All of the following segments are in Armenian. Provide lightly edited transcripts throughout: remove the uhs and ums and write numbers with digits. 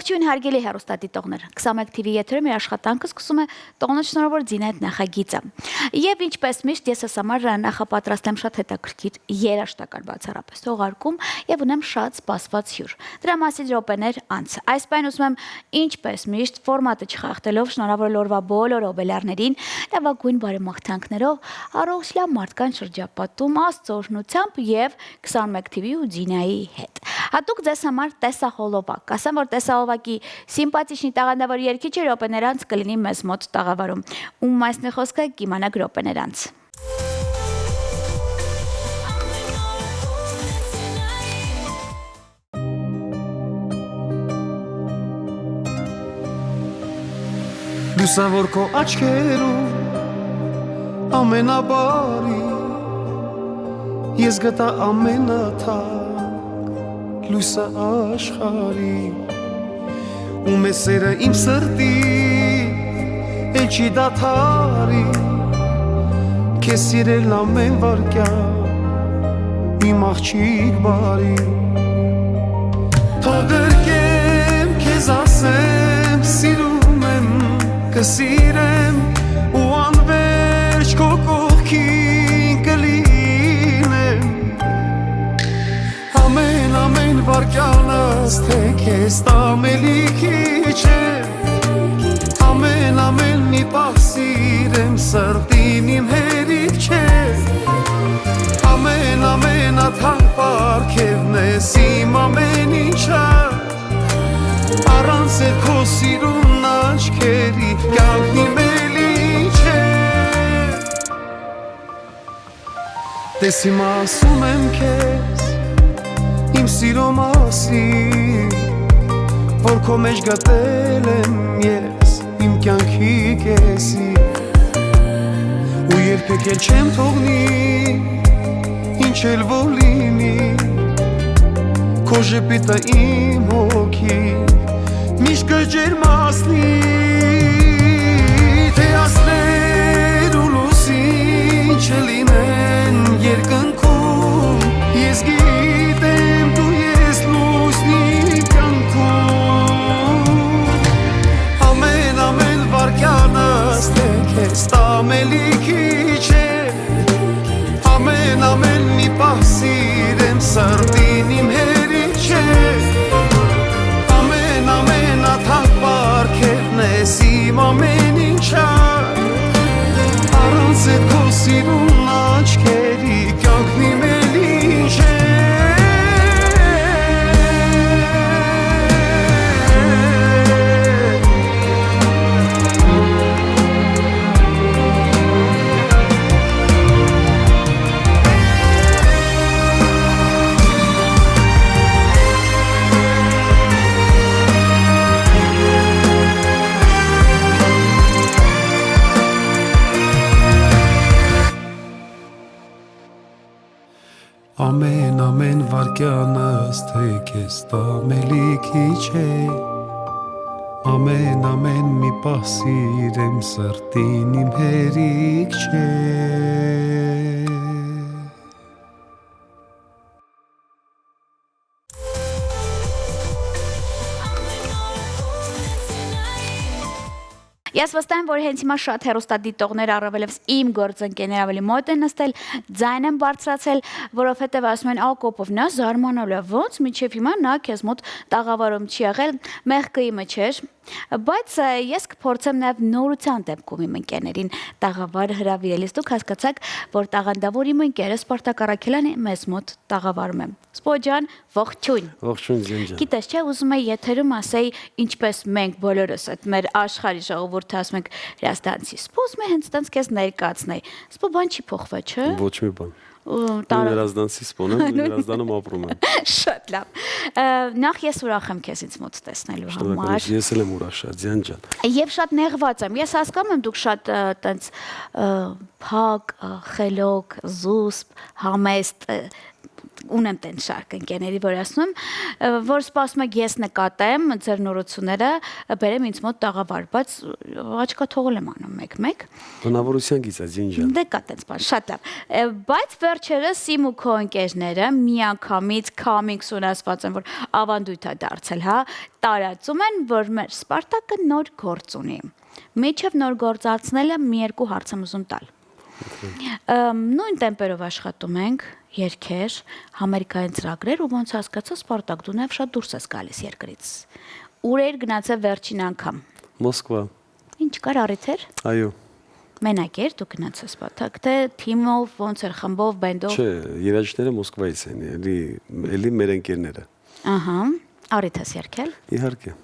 Ողջույն հարգելի հեռուստադիտողներ, 21 TV եթերում իր աշխատանքը սկսում է տոնը շնորհավոր Ձինետ նախագիծը։ Եվ ինչպես միշտ ես ես համար նախապատրաստեմ շատ հետաքրքիր երաժշտական բացառապես թողարկում եւ ունեմ շատ սպասված հյուր։ Դրա մասին րոպեներ անց։ Այս պայն ուզում եմ ինչպես միշտ ֆորմատը չխախտելով շնորհավոր լորվա բոլոր օբելյարներին լավագույն բարեմաղթանքներով առողջ լավ մարդկային շրջապատում Աստծո օրհնությամբ եւ 21 TV ու Ձինայի հետ։ Հատուկ ձեզ համար տեսախոլովակ, ասեմ, որ տեսահոլովակի սիմպաթիչնի տաղանդավոր երգիչը րոպեներ անց կլինի մեզ մոտ տաղավարում, ում մասն է խոսքը կիմանաք րոպեներ անց։ Լուսավոր քո աչքերում ամենաբարի ես գտա ամենաթա լույսը աշխարի ու մեսերը իմ սրտի էլ չի դադարի քեզ սիրել ամեն վարկյան իմ աղջիկ բարի թող գրկեմ քեզ ասեմ սիրում եմ կսիրեմ ու անվերջ քո կողքին կլինեմ ամեն վարկյանս թե քեզ տամելի քիչ է ամեն մի պահ սիրեմ սրտին իմ հերիք չէ ամենաթանկ պարգևն ես իմ ամեն ինչը առանց էլ քո սիրուն աչքերի կյանքն իմ էլի չէ տես իմ ասում եմ քեզ իմ սիրո մասին որ քո մեջ գտել եմ ես իմ կյանքի կեսի ու երբեք էլ չեմ թողնի ինչ էլ որ լինի քո ժպիտը իմ հոգի միշտ կջերմացնի թե ասներ ու լուսին չլինեն երկնքում ես գիտեմ դու ես լուսնի կյանքում ամեն վարկյանս թե քեզ տամելի քիչ է ամեն մի պահ սիրեմ սրտին իմ հերիք չէ ամենաթանկ պարգևն ես իմ ամեն ինչը առանց էլ քո սիրուն աչքերի կյանքն իմ էլի չէ ամեն վարկյանս թե քեզ տամելի քիչ է ամեն մի պահ սիրեմ սրտին իմ հերիք չէ Ես վստահ եմ, որ հենց հիմա շատ հեռուստադիտողներ առավելևս իմ գործընկերներ ավելի մոտ են նստել, ձայն են բարձրացել, որովհետև ասում են Ակոպով նա զարմանալու է, ոնց մինչև հիմա նա քեզ մոտ տաղավարում չի եղել, մեղքը իմը չէր, բայց ես կփորձեմ նաև նորության դեպքում իմ ընկերներին տաղավար հրավիրելիս դուք հասկացաք, որ տաղանդավոր իմ ընկերը Սպարտակ Առաքելյանը մեզ մոտ տաղավարում է։ Սպո ջան, ողջույն։ Ողջույն Ձին ջան։ Գիտես չէ, ուզում եի եթերում ասեի, ինչպես մենք բոլորս այդ մեր աշխարհի ժողովուրդը ասում ենք հրաստանցի։ Սպո ուզում եմ հենց տենց քեզ ներկայացնեի։ Սպո բան չի փոխվել, չէ։ Ոչ մի բան։ Հրազդանցի սպոն եմ, հրազդանում ապրում եմ։ Շատ լավ։ Նախ ես ուրախ եմ քեզ ինձ մոտ տեսնելու համար։ Ես էլ եմ ուրախ շատ, Ձյան ջան։ Եվ շատ նեղված եմ։ Ես հասկանում եմ դուք շատ տենց փակ, խելոք, զուսպ, համեստ ունեմ տեն շարք ընկերների, որ ասում որ սպասում եք ես նկատեմ ձեր նորությունները, բերեմ ինձ մոտ տաղավար, բայց աչքա թողել եմ անում մեկ-մեկ։ Բնավորության գիծ է Զինջան։ Դե կա տենց բան, շատ լավ։ Բայց վերջերս իմ ու քո ընկերները միանգամից coming-soon ասված են, որ ավանդույթ է դարձել, հա, տարածում են, որ մեր Սպարտակը նոր գործ ունի։ Միջև նոր գործածնելը մի երկու հարց եմ ուզում տալ։ Նույն տեմպերով աշխատում ենք, երգեր, համերգային ծրագրեր ու ոնց հասկացա Սպարտակ դու նաև շատ դուրս ես գալիս երկրից։ Ուր էր գնացել վերջին անգամ։ Մոսկվա։ Ինչ կար առիթեր։ Այո։ Մենակ էր դու գնացել Սպարտակ, թե թիմով, ոնց էր, խմբով, բենդով։ Չէ, երաժիշտները Մոսկվայից են, էլի մեր ընկերները։ Ահա, առիթ ես երգել։ Իհարկե։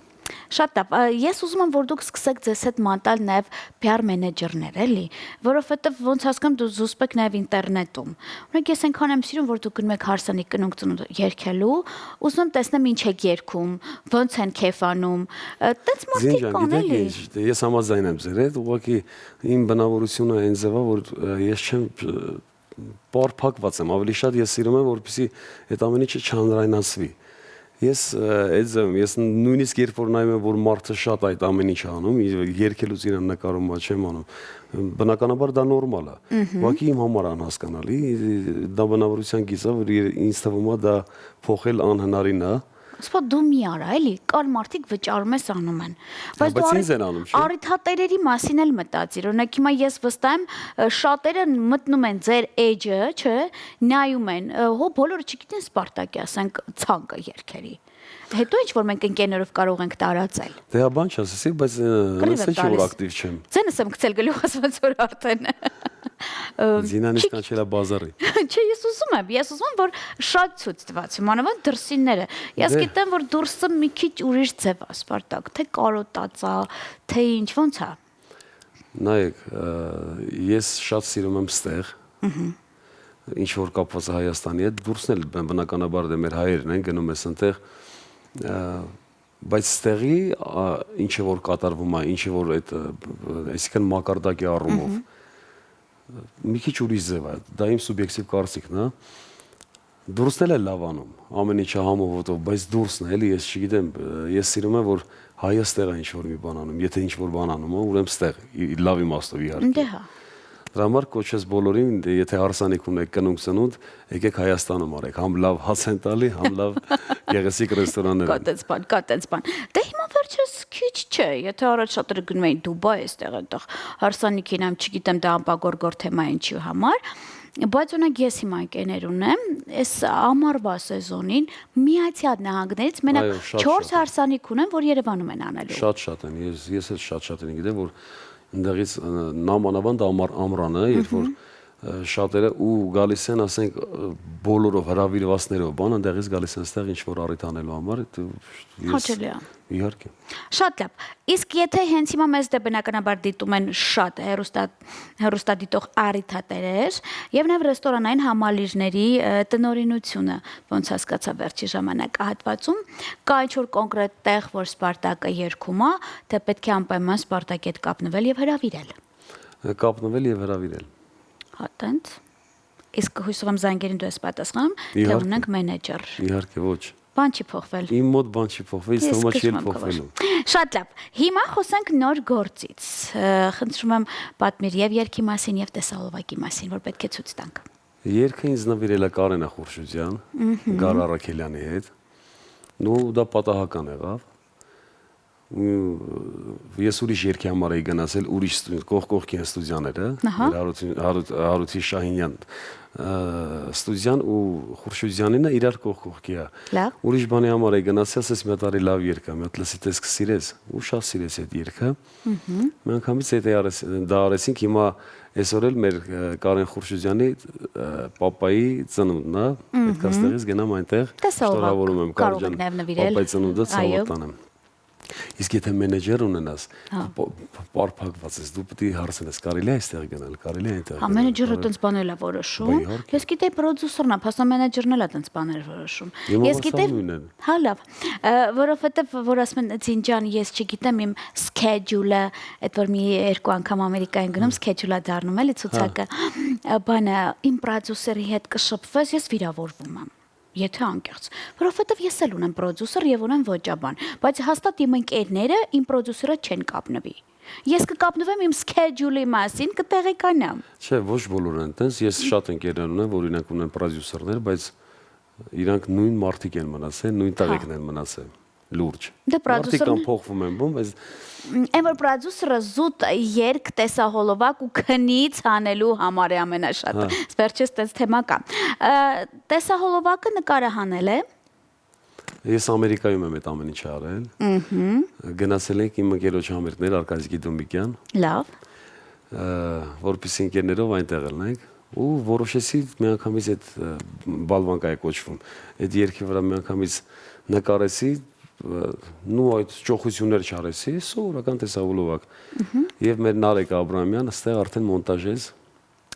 Շատ լավ։ Ես ուզում եմ որ դուք սկսեք ձեզ հետ մատալ նաև PR մենեջերներ, էլի, որովհետև ոնց հասկանում դու զուսպ եք նաև ինտերնետում։ Օրինակ ես այնքան եմ սիրում որ դուք գնում եք հարսանիք կնունկ ծնունդ երգելու, ուզում եմ տեսնեմ ինչ եք երգում, ոնց են քեֆանում։ Տենց մարդիկ կան էլի։ Ես համաձայն եմ ձեր հետ, ուղղակի իմ բնավորությունը այն ձևա, որ ես չեմ պարփակված եմ, ավելի շատ ես սիրում եմ որպեսզի այդ ամեն ինչը չհանրայնացվի։ Ես նույնիսկ երբ որ նայում եմ որ մարդը շատ այդ ամեն ինչ անում, երգելուց իրան նկարում չեմ անում։ Բնականաբար դա նորմալ է։ Ուղղակի իմ համար անհասկանալի, դա բնավորության գիծ է, որ ինձ թվում է դա փոխել անհնարին է։ Սա դու մի արա, էլի, կար մարդիկ վճարում ես անում են։ Բայց ինձ են անում, չէ՞։ Առիթատերերի մասին էլ մտածիր։ Օրինակ հիմա ես վստահ եմ շատերը մտնում են ձեր էջը, չէ, նայում են, հո բոլորը չգիտեն Սպարտակի, ասենք, ցանկը երգերի։ Հետո ինչ որ մենք ընկերներով կարող ենք տարածել։ Դե հա բան չասեցի, բայց նույնիսկ չէ որ ակտիվ չեմ։ Ձենս եմ գցել գլուխս որ արդեն։ Զինանից կանչելա բազարի։ Չէ, ես ուզում եմ, որ շատ ցույց տված մանավանդ դրսինները։ Ես գիտեմ, որ դուրսը մի քիչ ուրիշ ձև է Սպարտակ, թե կարոտած է, թե ինչ, ոնց է։ Նայեք, ես շատ սիրում եմ ստեղ։ Ինչ որ կապված է Հայաստանի հետ, դուրսն էլ բնականաբար դե մեր հայերն են գնում ես այնտեղ, բայց ստեղի ինչը որ կատարվում է, ինչը որ այդ այսինքն մակարդակի առումով մի քիչ ուրիշ ձև է, դա իմ սուբյեկտիվ կարծիքն է։ Դուրսն էլ լավ անում, ամեն ինչը համովոտով, բայց դուրսն է, էլի ես չգիտեմ, ես սիրում եմ որ հայը ստեղ է ինչ որ մի բան անում, եթե ինչ որ բան անում է, ուրեմն ստեղ, լավ իմաստով իհարկե։ Դե հա։ Դրա համար կոչես բոլորին, եթե հարսանիք ունեք կնունկ ծնունդ, եկեք Հայաստանում արեք, համ լավ հաց են տալի, համ լավ գեղեցիկ ռեստորաններ են։ Կա տենց բան։ Դե հիմա վերջերս քիչ չէ, եթե առաջ շատերը գնում էին Դուբայ, այստեղ այնտեղ հարսանիքին եմ, չգիտեմ դա անպագորգոր թեմա ինչի համար, բայց օրինակ ես հիմա ընկերներ ունեմ, այս ամառվա սեզոնին Միացյալ Նահանգներից մենակ 4 հարսանիք ունեմ, որ Երևանում են անելու։ Շատ են, ես էլ շատ են գիտեմ, որ ընդեղից նամանավանդ ամռանը, երբ որ շատերը ու գալիս են, ասենք, բոլորով հրավիրվածներով, բան ընդեղից գալիս են ստեղ ինչ-որ առիթ անելու համար, հաճելի է։ Իհարկե։ Շատ լավ։ Իսկ եթե հենց հիմա մեզ դե բնականաբար դիտում են շատ հեռուստադիտող առիթատերեր եւ նաեւ ռեստորանային համալիրների տնօրինությունը, ոնց հասկացա վերջի ժամանակահատվածում, կա ինչ-որ կոնկրետ տեղ, որ Սպարտակը երգում է, թե պետք է անպայման Սպարտակի հետ կապնվել եւ հրավիրել։ Կապնվել եւ հրավիրել։ Հա, տենց։ Իսկ հույսով եմ զանգերին դու ես պատասխանում, թե ունենք մենեջեր։ Իհարկե ոչ։ Բան չի փոխվել։ Իմ մոտ բան չի փոխվել, ինձ թվում է չի փոխվելու։ Շատ լավ։ Հիմա խոսենք նոր գործից։ Խնդրում եմ պատմիր եւ երգի մասին եւ տեսահոլովակի մասին, որ պետք է ցույց տանք։ Երգը ինձ նվիրել է Կարենա Խուրշուդյան, Գար Արաքելյանի հետ։ Ու դա պատահական եղավ։ Ես ուրիշ երգի համար էի գնացել, ուրիշ կողքի ստուդիաները, Հարութի Շահինյան ստուդիան ու Խուրշուդյանինը իրար կողքի է։ Ուրիշ բանի համար էի գնացել, ասես մի հատ արի լավ երգ է, մի հատ լսի տես կսիրես, ու շատ սիրես այդ երգը։ Միանգամից դա արեցինք, հիմա այսօր էլ մեր Կարեն Խուրշուդյանի պապայի ծնունդն է, պետք է ստեղից գնամ այնտեղ, շնորհավորում եմ Կարեն պապայի ծնունդը ցավոտ տանեմ։ Իսկ եթե մենեջեր ունենաս, պարփակված ես, դու պետք է հարցնես, կարելի է այստեղ գնալ, կարելի է այնտեղ։ Հա, մենեջերը տենց բանել է որոշում։ Ես գիտեի պրոդյուսերն է, փաստորեն մենեջերն էլ է տենց բաներ որոշում։ Ես գիտեի, հա լավ, որովհետև որ ասում են Զինջան, ես չգիտեմ իմ schedule-ը, այդ որ մի երկու անգամ Ամերիկայում գնում, schedule-ը դառնում էլի ցուցակը, բանը իմ պրոդյուսերի հետ կշփվես, ես վիրավորվում եմ։ Եթե անկեղծ, որովհետև ես էլ ունեմ պրոդյուսեր եւ ունեմ ոճաբան, բայց հաստատ իմ ընկերները իմ պրոդյուսերը չեն կապնվի։ Ես կկապնվեմ իմ schedule-ի մասին, կտեղեկանամ։ Չէ, ոչ բոլորն են տենց, ես շատ ընկերներ ունեմ, որ իրենք ունեն պրոդյուսերներ, բայց իրանք նույն մարդիկ են մնացել, նույն տեղեկն են մնացել։ Լուրջ։ Մարդիկ կամ փոխվում են, բայց այն որ պրոդյուսերը զուտ երկ տեսահոլովակ ու քնից անելու համար է ամենաշատը։ Վերջից տես թեմա կա։ Տեսահոլովակը նկարը հանել է։ Ես Ամերիկայում եմ այդ ամեն ինչը արել։ Գնացել ենք իմ ընկերոջ համերգներ Արկադի Դոմիկյան։ Լավ։ Որպեսզի ընկերներով այնտեղ ելնենք ու որոշեցի միանգամից այդ բալվանկա է կոչվում։ Այդ երգի վրա միանգամից նկարեցի նու այդ ճոխություններ չարեցի, սովորական տեսահոլովակ։ Եվ մեր Նարեկ Աբրահամյան ստեղ արդեն մոնտաժեց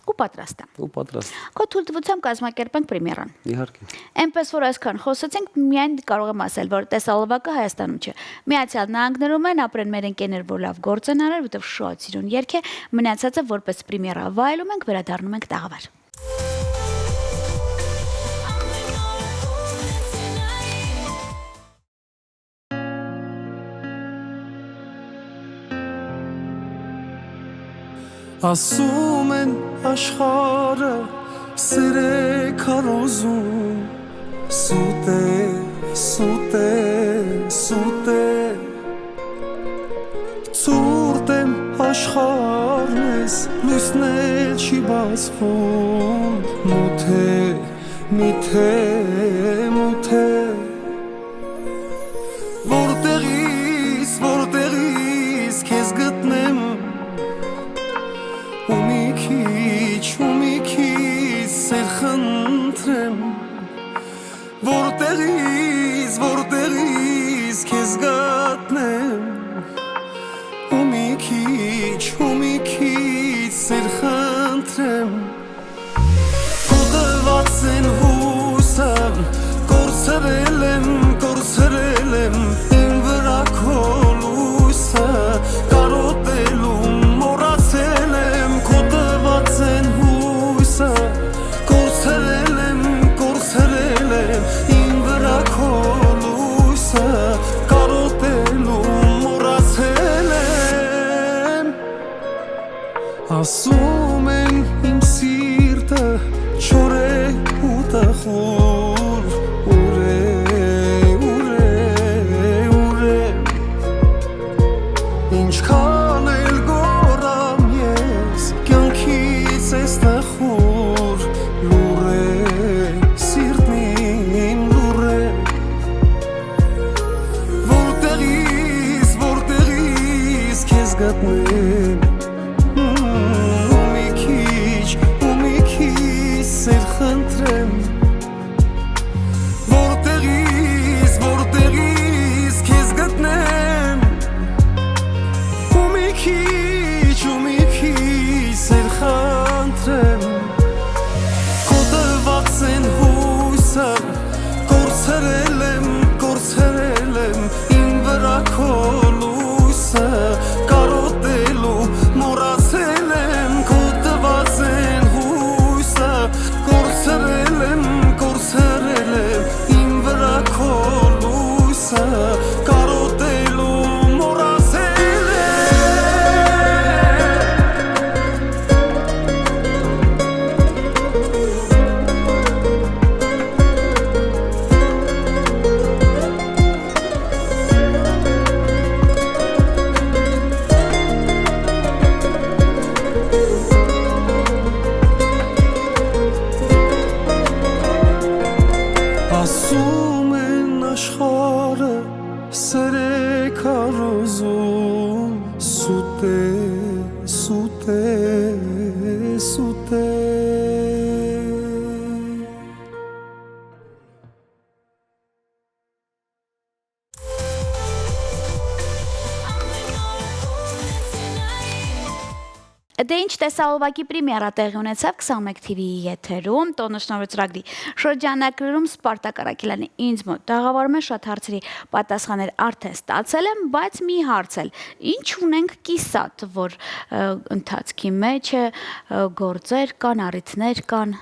ու պատրաստ է։ ու պատրաստ։ Քո թույլտվությամբ կազմակերպենք պրեմիերան։ Իհարկե։ Այնպես որ այսքան խոսեցինք, միայն կարող եմ ասել, որ տեսահոլովակը Հայաստանում չէ։ Միացյալ Նահանգներում են ապրեն մեր ընկերներ, որ լավ գործ են արել, որտեղ շատ սիրուն երգ է, մնացածը որպես պրեմիերա վայելում ենք, վերադառնում ենք տաղավար։ Ասում են աշխարը սեր է քարոզում Սուտ է, սուտ է, սուտ է Ցուրտ եմ աշխարհն ես լույսն էլ չի բացվում Մութ է, միթե, մութ է Որտեղից քեզ գտնեմ ու մի քիչ սեր խնդրեմ Որտեղից քեզ գտնեմ ու մի քիչ սեր խնդրեմ Քո տված են հույսը կորցրել եմ իմ վրա քո լույսը կարոտելու մոռացել եմ Քո տված են հույսը կորցրել եմ իմ վրա քո լույսը կարոտելու մոռացել եմ Ասում են իմ սիրտը չոր է ու տխուր ուր է Ինչքան էլ գոռամ ես կյանքից ես տխուր լուր է սիրտն իմ լուր է Որտեղից քեզ գտնեմ ու մի քիչ սեր խնդրեմ Որտեղից քեզ գտնեմ ու մի քիչ սեր խնդրեմ Քո տված են հույսը կորցրել եմ իմ վրա քո լույսը կարոտելու մոռացել եմ Քո տված են հույսը կորցրել եմ իմ վրա քո լույսը կարոտելու մոռացել Ասում են աշխարը սեր է քարոզում Սուտ է, սուտ է, սուտ է Դե ինչ տեսահոլովակի պրեմիերա տեղի ունեցավ 21 TV-ի եթերում, տոնը շնորհիվ ծրագրի շրջանակներում Սպարտակ Արաքելյանի ինձ մոտ տաղավարում է շատ հարցերի պատասխաններ արդեն ստացել եմ, բայց մի հարց էլ, ինչ ունենք կիսատ, որ ընթացքի մեջ է, գործեր կան, առիթներ կան։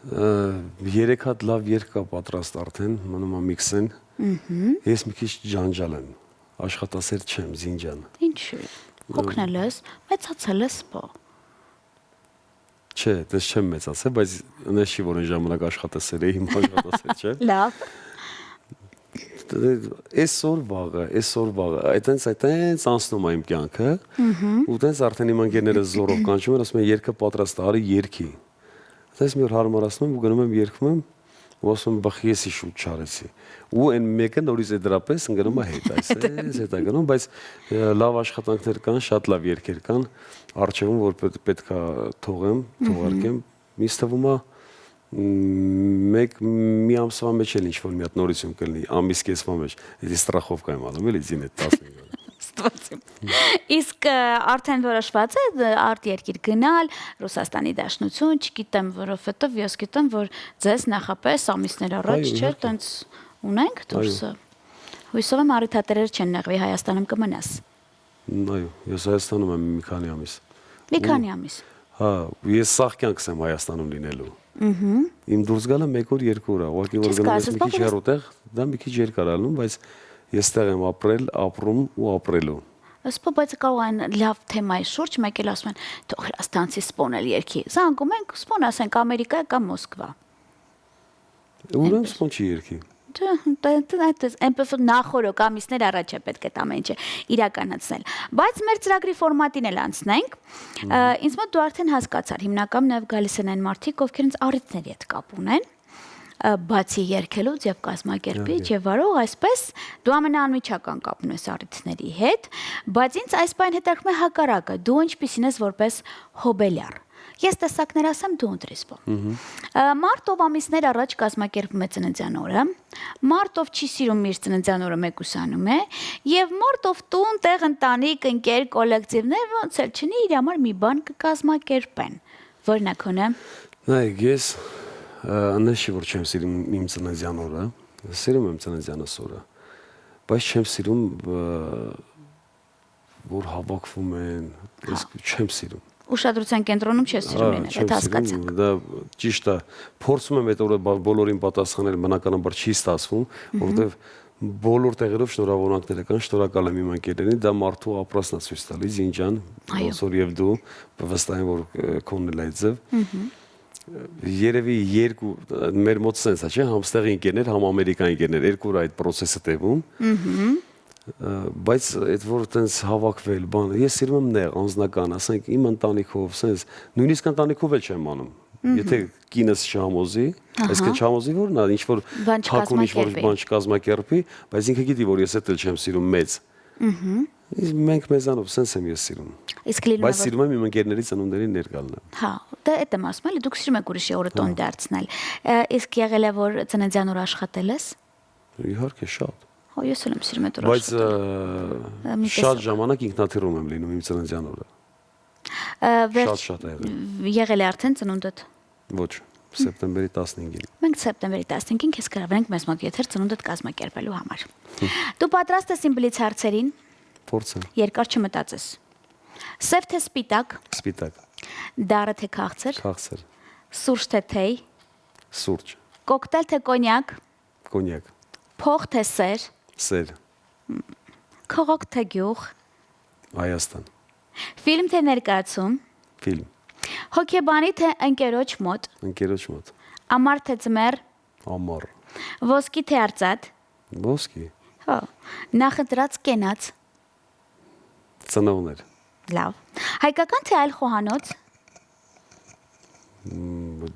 3 հատ լավ երգ կա պատրաստ արդեն, մնում է միքսեն։ Ես մի քիչ ջանջալ եմ, աշխատասեր չեմ, զինջան։ Ինչու՞։ Հոգնել ես, մեծացել ես բո։ Չէ, դες չեմ մեծացել, բայց նշի որ այն ժամանակ աշխատասեր էի, հիմա աշխատասեր չեմ։ Լավ։ Այսօր վաղը, այտենց անցնում է իմ կյանքը, ու տենց արդեն իմ ընկերները զորով կանչում են, ասում են երգը պատրաստ է, արի երգի։ Այդպես մի օր հարմարացնում եմ ու գնում եմ երգում եմ, ու ասում եմ բախ ես ի շուտ չարեցի։ Ու այն մեկը նորից դրապես ընկնում է հետ, այսպես հետա գնում, բայց լավ աշխատանքներ կան, շատ լավ երգեր կան, արժևում որ պետքա թողեմ, թողարկեմ, ինձ թվում է մի ամսվա մեջ էլ ինչ-որ մի հատ նորություն կլինի, ամիս կեսվա մեջ, եթե ստրախովկա եմ անում, էլի ձին այդ 15 օր։ Ստվացիմ։ Իսկ արդեն որոշված է արտ երկիր գնալ, Ռուսաստանի Դաշնություն, չգիտեմ, որովհետև ես գիտեմ, որ ձեզ նախապես ամիսներ առաջ չէ, տենց ունենք դուրսը։ Հույսով եմ առիթատերեր չեն նեղվի, Հայաստանում կմնաս։ Այո, ես Հայաստանում եմ մի քանի ամիս։ Մի քանի ամիս։ Հա, ես սաղ կյանքս եմ Հայաստանում լինելու։ Իմ դուրս գալը 1 օր 2 օր է, ուղղակի որ գնում ես մի քիչ հեռուտեղ, դա մի քիչ երկար է լինում, բայց ես տեղ եմ ապրել, ապրում ու ապրելու։ Ասպո բայց կարող են լավ թեմայի շուրջ մեկ էլ ասում են թող հրաստանցի սպոնել երկի։ Զանգում ենք սպոն ասենք Ամերիկա կամ Մոսկվա։ Ուրեմն սպոն չի երկի։ Այնպես նախորդ ամիսներ առաջ է պետք է ամեն ինչը իրականացնել։ Բայց մեր ծրագրի ֆորմատին էլ անցնենք։ Ինձ մոտ դու արդեն հասկացար, հիմնական նաև գալիս են այն մարդիկ, ովքեր ինձ առիթների հետ կապ ունեն, բացի երգելուց եւ կազմակերպիչ եւ վարող, այսպես դու ամենաանմիջական կապն ես առիթների հետ, բայց ինձ այս բան հետաքրքրում է հակառակը, դու ինչպիսին ես որպես հոբելյար։ Ես տեսակներ ասեմ դու ընտրես բո։ Մարտով ամիսներ առաջ կազմակերպում է ծննդյան օրը, մարտով չի սիրում իր ծննդյան օրը մեկուսանում է, եւ մարտով տուն, տեղ, ընտանիք, ընկեր, կոլեկտիվներ ոնց էլ չնի իր համար մի բան կկազմակերպեն։ Որն է քոնը։ Նայեք, ես աննշի որ չեմ սիրում իմ ծննդյան օրը, սիրում եմ ծննդյանս օրը, բայց չեմ սիրում որ հավաքվում են, ես չեմ սիրում։ Ուշադրության կենտրոնում չես սիրում լինել, այդ հասկացանք։ Դա ճիշտ է, փորձում եմ այդ օրը բոլորին պատասխանել, բնականաբար չի ստացվում, որովհետև բոլոր տեղերով շնորհավորանքներ կան, շնորհակալ եմ իմ ընկերներին, դա մարդու ապրածն է ցույց տալիս, Զինջան, ոնց որ եւ դու վստահ եմ որ քոնն էլ այդ ձև։ Երևի երկու մեր մոտ sense է, չէ՞, համստեղի ընկերներ, համ ամերիկայի ընկերներ, երկու օր այդ process-ը տևում։ Բայց այդ որ տենց հավաքվել, բան, ես սիրում եմ նեղ, անձնական, ասենք իմ ընտանիքով, sense, նույնիսկ ընտանիքով էլ չեմ անում։ Եթե կինս չհամոզի, այսինքն չհամոզի որ նա ինչ որ հակուն ինչ որ բան չկազմակերպի, բայց ինքը գիտի որ ես էլ չեմ սիրում մեծ։ Մենք մեզանով sense եմ ես սիրում։ Իսկ լինում է բայց սիրում եմ իմ ընկերների ծնունդներին ներկալնալ։ Հա, դա այդ եմ ասում, էլի դուք սիրում եք ուրիշի օրը տոն դարձնել։ Իսկ եղել է որ ծննդյան օրը աշխատել ես։ Իհարկե շատ։ Հա, ես էլ եմ սիրում այդ օրը աշխատել։ Բայց շատ ժամանակ ինքնաթիռում եմ լինում իմ ծննդյան օրը։ Շատ է եղել է արդեն ծնունդդ։ Ոչ, սեպտեմբերի 15-ին։ Մենք սեպտեմբերի 15-ին քեզ կհրավիրենք մեզ մոտ եթեր ծնունդդ կազմակերպելու համար։ Դու պատրաստ ես իմ բլից հարցերին։ Փորձեմ։ Երկար չմտածես։ Սև թե սպիտակ։ Սպիտակ։ Դառը թե քաղցր։ Քաղցր։ Սուրճ թե թեյ։ Սուրճ։ Կոկտեյլ թե կոնյակ։ Կոնյակ։ Փող թե սեր։ Սեր։ Քաղաք թե գյուղ։ Հայաստան։ Ֆիլմ թե ներկայացում։ Ֆիլմ։ Հոկեբանի թե ընկերոջ մոտ։ Ընկերոջ մոտ։ Ամառ թե ձմեռ։ Ամառ։ Ոսկի թե արծաթ։ Ոսկի։ Հա։ Նախընտրած կենաց։ Ծնողներ։ Լավ։ Հայկական թե այլ խոհանոց։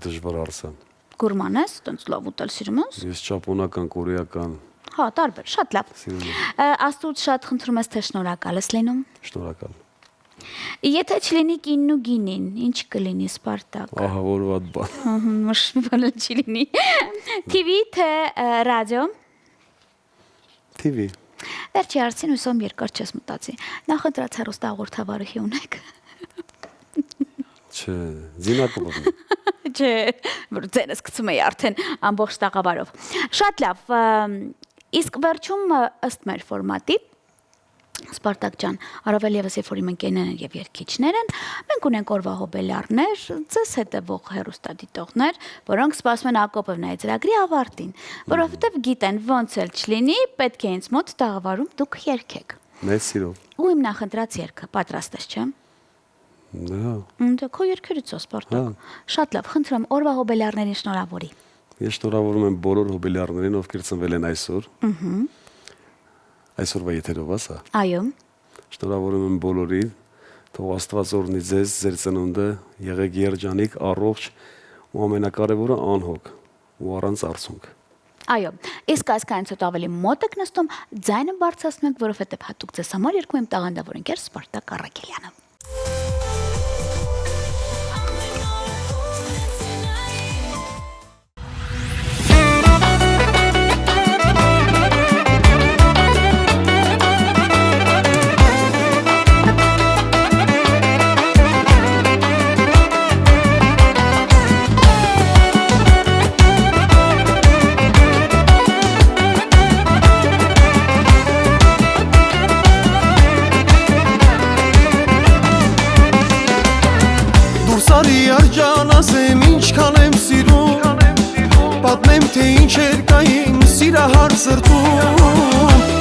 Դժվար արսան։ Գուրման ես, տենց լավ ուտել սիրում ես։ Ես ճապոնական, կորեական։ Հա, տարբեր, շատ լավ։ Սիրում եմ։ Աստծուց շատ խնդրում ես թե շնորհակալ ես լինում։ Շնորհակալ։ Եթե չլինի կինն ու գինին, ինչ կլինի Սպարտակ։ Ահա որ վատ բան։ Մշ բանը չի լինի։ TV թե ռադիո։ TV։ Վերջի հարցին հույսով երկար չես մտածի։ Նախընտրած հեռուստահաղորդավարի ունեք։ Չէ, Զինակովն։ Չէ, որ ձենս գցում էի արդեն ամբողջ տաղավարով։ Շատ լավ։ Իսկ վերջում ըստ մեր ֆորմատի Սպարտակ ջան, առավել եւս երբ որ իմ ընկերներն են եւ երգիչներ են, մենք ունենք օրվա հոբելյարներ, ձեզ հետևող հեռուստադիտողներ, որոնք սպասում են Ակոպովնայի ծրագրի ավարտին, որովհետեւ գիտեն ոնց էլ չլինի, պետք է ինձ մոտ տաղավարում դուք երգեք։ Մեծ սիրով։ Ու իմ նախընտրած երգը պատրաստ ես, չէ՞։ Դե քո երգերից է Սպարտակ։ Շատ լավ, խնդրում օրվա հոբելյարներին շնորհավորի։ Ես շնորհավորում եմ բոլոր հոբելյարներին, ովքեր ծնվել են այսօր։ Այսօրվա եթերով ասա։ Այո։ Շնորհավորում եմ բոլորին, թող Աստված օրհնի ձեզ, ձեր ծնունդը, եղեք երջանիկ, առողջ ու ամենակարևորը անհոգ ու առանց արցունք։ Այո, իսկ այսքանից հետո ավելի մոտ եք նստում, ձայնը բարձրացնում եք, որովհետև հատուկ ձեզ համար երգում եմ տաղանդավոր ընկեր Սպարտակ Առաքելյանը։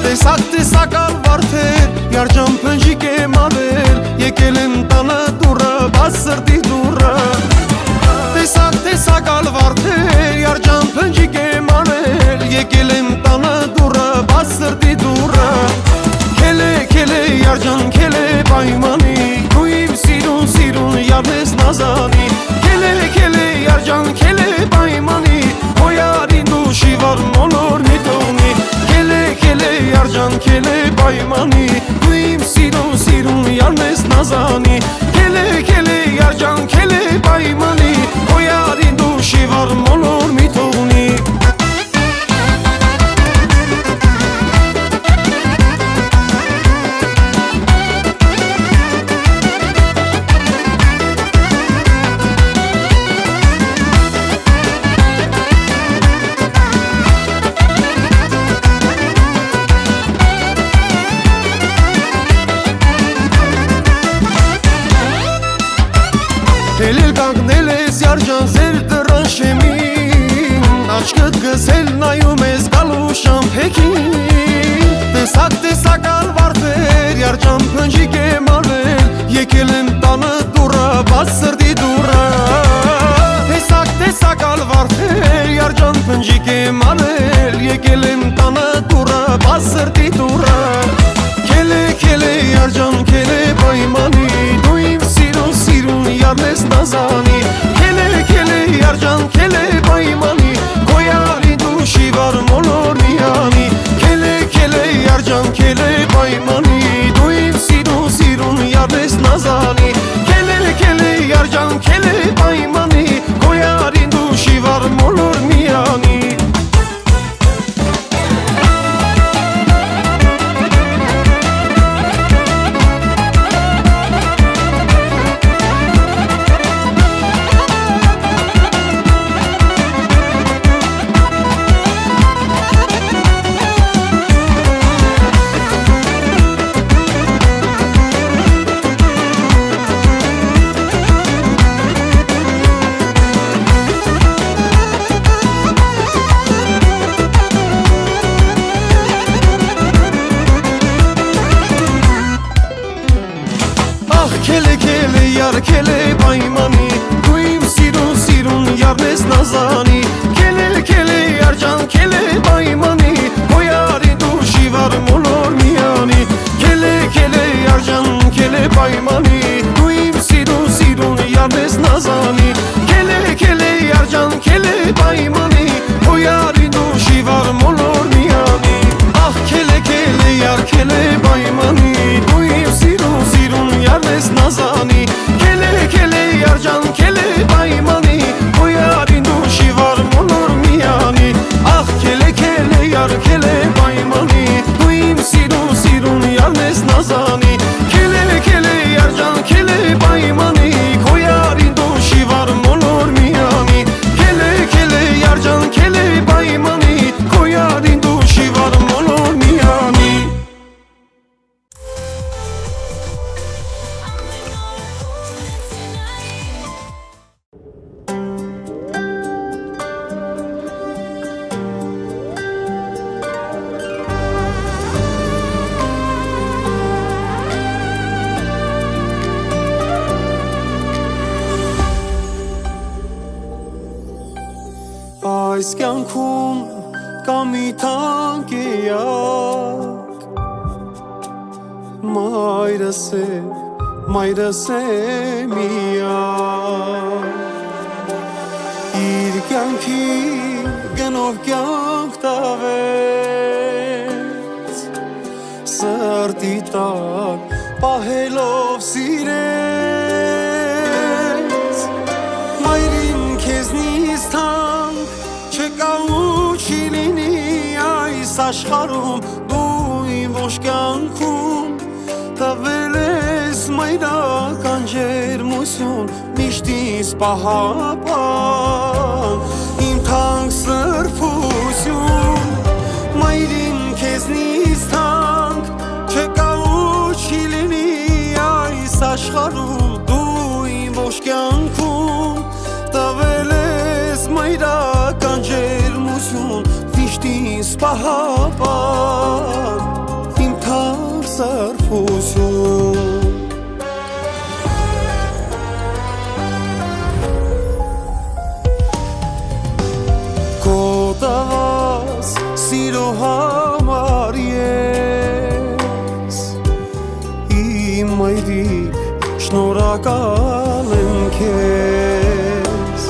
Տեսակ-տեսակալ վարդեր, երջան փնջիկ եմ ավել, եկել եմ տանը դուրը, բաց սրտի դուրը։ Տեսակ-տեսակալ վարդեր, երջան փնջիկ եմ ավել, եկել եմ տանը դուրը, բաց սրտի դուրը։ Քելե, երջան քելե պայմանի, դու իմ սիրուն յարնես նազանի։ Քելե, երջան քելե պայմանի, հոյարին դու շիվար մոլոր մի տողնի։ Քելե, երջան քելե պայմանի, դու իմ սիրուն յարնես նազանի։ Քելե, երջան քելե պայմանի, հոյարին դու շիվար մոլոր մի տողնի։ Հելել կանգնել ես երջան զեր դրան շեմին, աչքդ գզել նայում ես գալու շամփեքին։ Տեսակ-տեսակալ վարդեր, երջան փնջիկ եմ արվել, եկել եմ տանը դուրը, բաց սրտի դուրը։ Տեսակ-տեսակալ վարդեր, երջան փնջիկ եմ արվել, եկել եմ տանը դուրը, բաց սրտի դուրը։ Քելե, երջան քելե պայմանի, դու իմ սիրուն յարնես նազանի։ Քելե, երջան քելե պայմանի, գոյարի դու շիվար մոլոր միանի։ Քելե, երջան քելե պայմանի, դու իմ սիրուն յարնես նազանի։ Քելե, երջան քելե պայմանի, գոյարի դու շիվար մոլոր միանի։ Քելե պայմանի, դու իմ սիրուն յարնես նազանի։ Քելե, երջան քելե պայմանի, հոյարի դու շիվար մոլոր միանի։ Քելե, երջան քելե պայմանի, դու իմ սիրուն յարնես նազանի։ Քելե, երջան քելե պայմանի, հոյարի դու շիվար մոլոր միանի։ Ահ քելե, քելե պայմանի, դու իմ սիրուն յարնես նազանի։ Քելե, երջան քելե պայմանի, հոյարին դու շիվար մոլոր միանի։ Ահ քելե, քելե պայմանի, դու իմ սիրուն յարնես նազանի։ Քելե, երջան քելե պայմանի, հոյարին դու շիվար մոլոր միանի։ Քելե, երջան քելե պայմանի, հոյարին դու շիվար մոլոր միանի։ կյանքում կամի թանկեյակ մայրս է միակ իր կյանքի գնով կյանք տավեց սրտի տակ պահելով սիրեց մայրին քեզնից թանկ չկա ու չի լինի այս աշխարհում դու իմ ողջ կյանքում տվել ես մայրական ջերմություն միշտ ինձ պահապան իմ թանկ սրբություն մայրին քեզնից թանկ չկա ու չի լինի այս աշխարհում դու իմ ողջ կյանքում տվել ես մայրական ջերմություն միշտ ինձ պահապան իմ թանկ սրբություն Կոտված սիրո համար ես իմ մայրիկ շնորհակալ եմ քեզ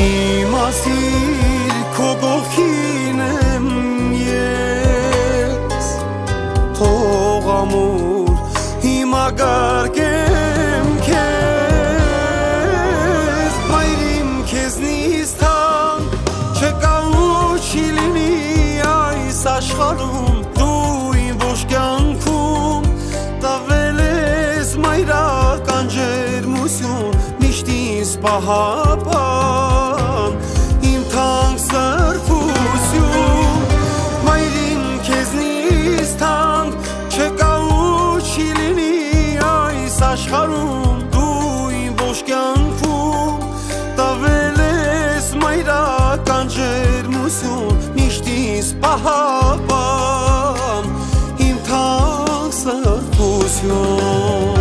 իմասիր քո կողքին եմ ես թող ամուր հիմա գարկեմ քեզ մայրիմ քեզնից չկա ու չի լինի այս աշխարհում դու իմ ողջ կյանքում տվել ես մայրական ջերմություն միշտ ինձ պահապան իմ թանկ սրբություն մայրին քեզնից թանկ չկա ու չի լինի այս աշխարհում դու իմ ողջ կյանքում տվել ես մայրական ջերմություն միշտ ինձ պահապան իմ թանկ սրբություն